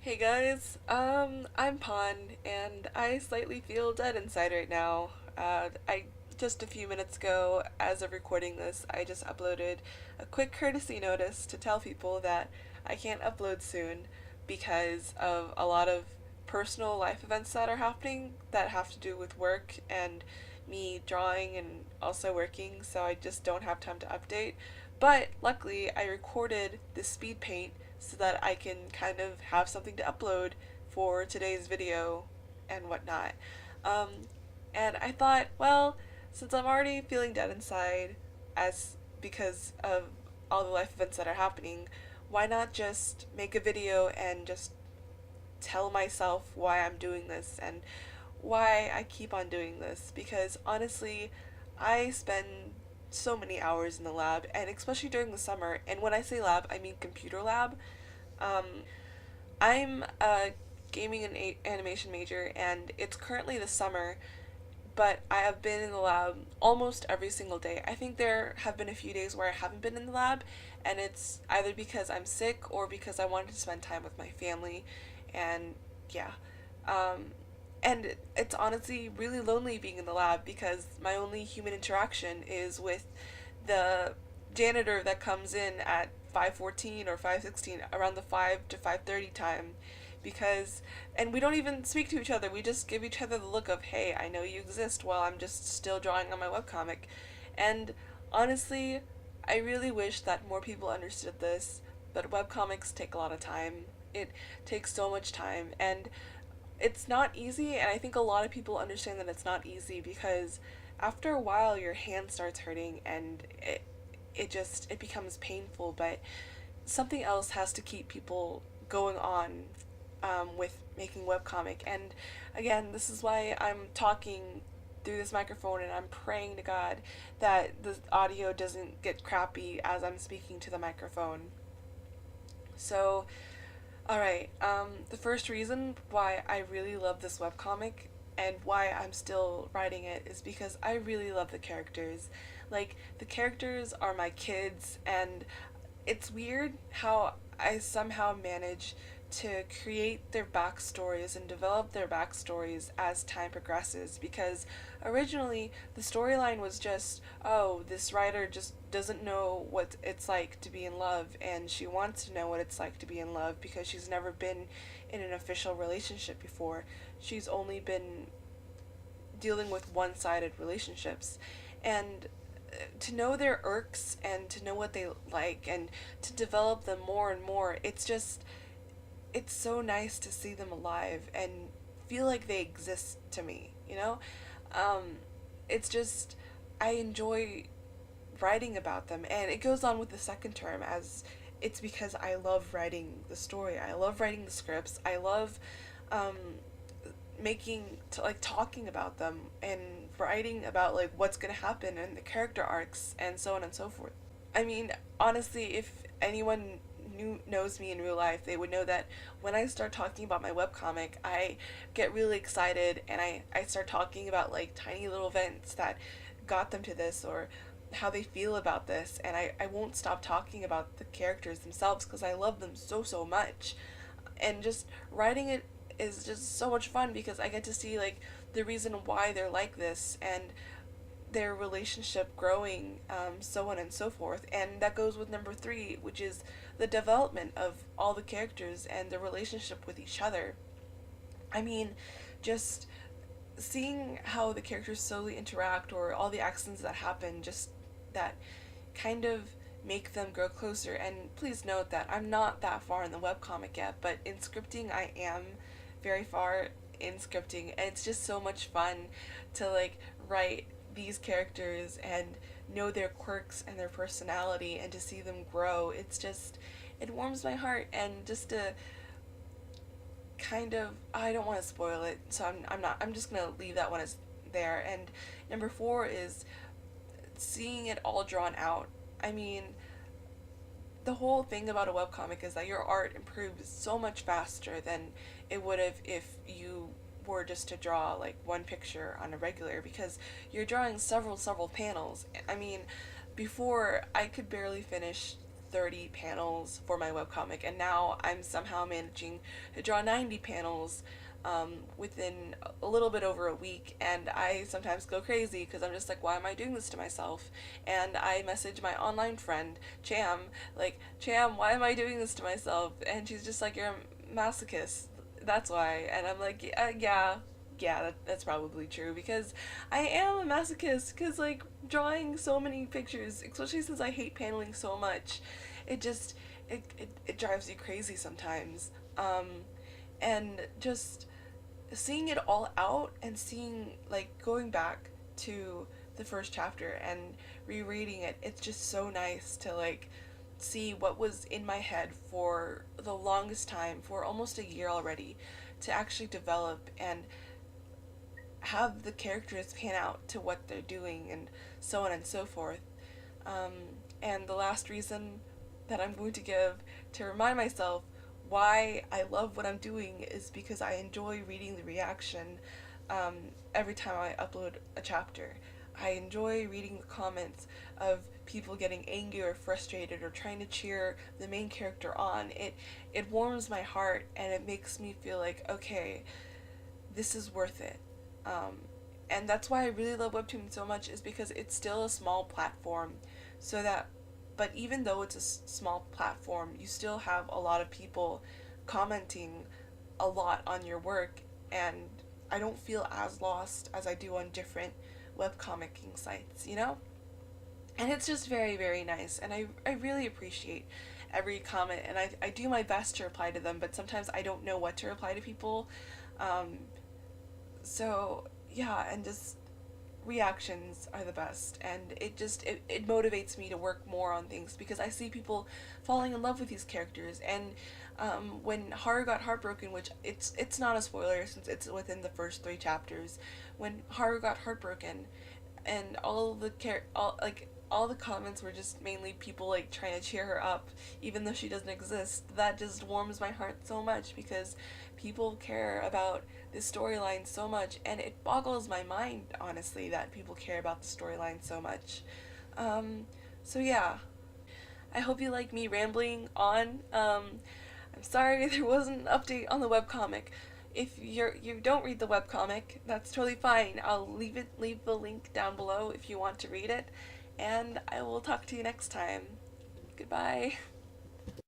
Hey guys, I'm Pon, and I slightly feel dead inside right now. I just a few minutes ago, as of recording this, I just uploaded a quick courtesy notice to tell people that I can't upload soon because of a lot of personal life events that are happening that have to do with work and me drawing and also working, so I just don't have time to update. But luckily, I recorded the speed paint so that I can kind of have something to upload for today's video and whatnot. Um, and I thought, well, since I'm already feeling dead inside as because of all the life events that are happening, why not just make a video and just tell myself why I'm doing this and why I keep on doing this? Because honestly, I spend so many hours in the lab, and especially during the summer, and when I say lab, I mean computer lab. um, I'm a gaming and animation major, and it's currently the summer, but I have been in the lab almost every single day. I think there have been a few days where I haven't been in the lab, and it's either because I'm sick or because I wanted to spend time with my family, and yeah. Um, and it's honestly really lonely being in the lab because my only human interaction is with the janitor that comes in at 5:14 or 5:16 around the 5 to 5:30 time, because and we don't even speak to each other. We just give each other the look of, "Hey, I know you exist," while I'm just still drawing on my webcomic. And honestly, I really wish that more people understood this, but webcomics take a lot of time. It takes so much time, and it's not easy, and I think a lot of people understand that it's not easy because after a while your hand starts hurting and it becomes painful, but something else has to keep people going on with making webcomic. And again, this is why I'm talking through this microphone, and I'm praying to God that the audio doesn't get crappy as I'm speaking to the microphone. So alright, the first reason why I really love this webcomic and why I'm still writing it is because I really love the characters. Like, the characters are my kids, and it's weird how I somehow manage to create their backstories and develop their backstories as time progresses, because originally the storyline was just, oh, this writer just doesn't know what it's like to be in love, and she wants to know what it's like to be in love because she's never been in an official relationship before. She's only been dealing with one-sided relationships. And to know their irks and to know what they like and to develop them more and more, it's so nice to see them alive and feel like they exist to me, you know? Um, it's just, I enjoy writing about them, and it goes on with the second term as it's because I love writing the story. I love writing the scripts. I love um, like talking about them and writing about like what's gonna happen and the character arcs and so on and so forth. I mean, honestly, if anyone knows me in real life, they would know that when I start talking about my webcomic, I get really excited, and I start talking about like tiny little events that got them to this or how they feel about this, and I won't stop talking about the characters themselves because I love them so, so much. And just writing it is just so much fun because I get to see like the reason why they're like this and their relationship growing, so on and so forth. And that goes with number three, which is the development of all the characters and the relationship with each other. I mean, just seeing how the characters slowly interact, or all the actions that happen, just that kind of make them grow closer. And please note that I'm not that far in the webcomic yet, but in scripting I am very far in scripting, and it's just so much fun to like write these characters and know their quirks and their personality and to see them grow. It's just, it warms my heart. And just to kind of, I don't want to spoil it, so I'm just gonna leave that one as there. And number four is seeing it all drawn out. I mean, the whole thing about a webcomic is that your art improves so much faster than it would have if you were just to draw like one picture on a regular, because you're drawing several panels. I mean, before I could barely finish 30 panels for my webcomic, and now I'm somehow managing to draw 90 panels within a little bit over a week, and I sometimes go crazy because I'm just like, why am I doing this to myself? And I message my online friend Cham, like, Cham, why am I doing this to myself? And she's just like, you're a masochist, that's why. And I'm like, yeah, that's probably true, because I am a masochist, because like drawing so many pictures, especially since I hate paneling so much, it just it drives you crazy sometimes. And just seeing it all out, and seeing, like, going back to the first chapter and rereading it, it's just so nice to like see what was in my head for the longest time, for almost a year already, to actually develop and have the characters pan out to what they're doing, and so on and so forth. Um, and the last reason that I'm going to give to remind myself why I love what I'm doing is because I enjoy reading the reaction um, every time I upload a chapter. I enjoy reading the comments of people getting angry or frustrated or trying to cheer the main character on. It warms my heart, and it makes me feel like, okay, this is worth it. Um, and that's why I really love Webtoon so much, is because it's still a small platform, so that, but even though it's a small platform, you still have a lot of people commenting a lot on your work, and I don't feel as lost as I do on different webcomicking sites, you know? And it's just very, very nice, and I really appreciate every comment, and I do my best to reply to them, but sometimes I don't know what to reply to people. Um, so yeah, and just reactions are the best, and it motivates me to work more on things, because I see people falling in love with these characters. And when Haru got heartbroken, which it's not a spoiler since it's within the first three chapters, when Haru got heartbroken, and all the comments were just mainly people like trying to cheer her up even though she doesn't exist. That just warms my heart so much, because people care about this storyline so much, and it boggles my mind, honestly, that people care about the storyline so much. um, so yeah, I hope you like me rambling on. I'm sorry there wasn't an update on the webcomic. If you don't read the webcomic, that's totally fine. I'll leave the link down below if you want to read it, and I will talk to you next time. Goodbye.